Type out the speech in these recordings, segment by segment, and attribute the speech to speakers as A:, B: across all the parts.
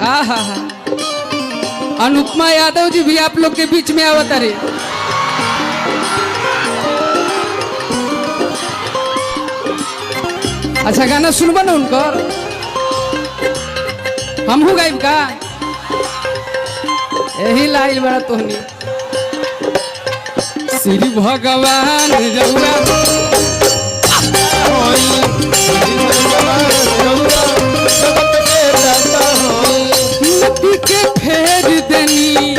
A: हाँ हाँ हाँ, अनुपमा यादव जी भी आप लोग के बीच में आवत रहे। अच्छा गाना सुनबा ना उनकर, हम हो गायब का यही लाइल बड़ा तोहनी। श्री भगवान रउआ के फेर देनी,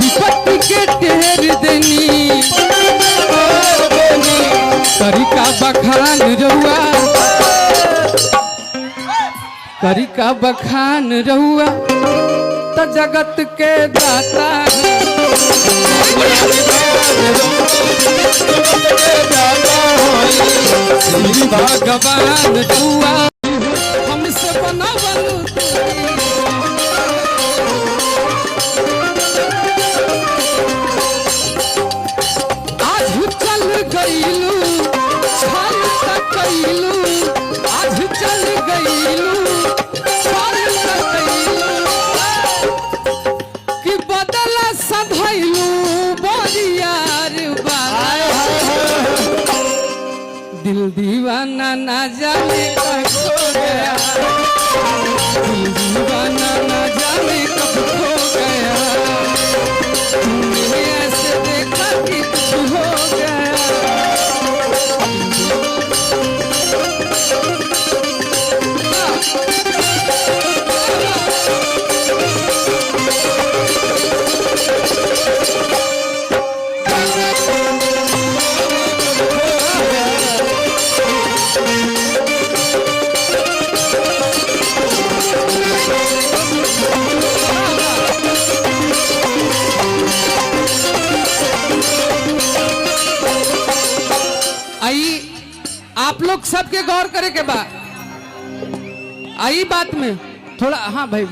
A: विपत्ति के टेर देनी, करिका बखान रहुआ, करिका बखान रहुआ तो जगत के दाता श्री भगवान रहुआ हमसे बनावन। आज चल गईलू छल तकैलू, आज चल गईलू छल तकैलू, कि बदला सधैलू बरियार बाला। दिल दीवाना ना जाने कब खो गया, दिल दीवाना ना जाने कब खो गया, तुमने ऐसे देखा कि कुछ हो गया। आप लोग सबके गौर करे के बाद आई बात में थोड़ा, हाँ भाई,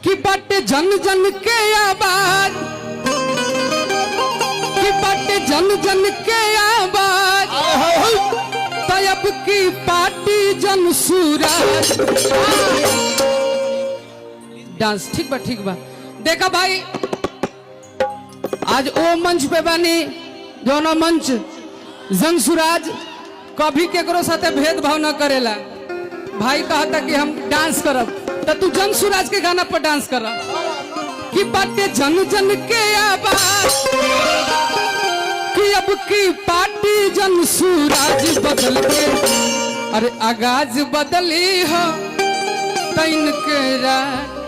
A: कि बट जन जन के आवाज, कि बट जन जन के आवाज, तब की पार्टी जन सूरज। डांस ठीक बा ठीक बा। देखा भाई आज ओ मंच पे बानी जो ना मंच जन सूरज कभी केकरो साथे भेदभाव न करेला। भाई कहता कि हम डांस करब तो तू जन सूरज के गाना पर डांस कर, कि बाटे जन जन के आवाज, कि अब की पार्टी जन सूरज बदल के, अरे आगाज बदली हो तैन के रात।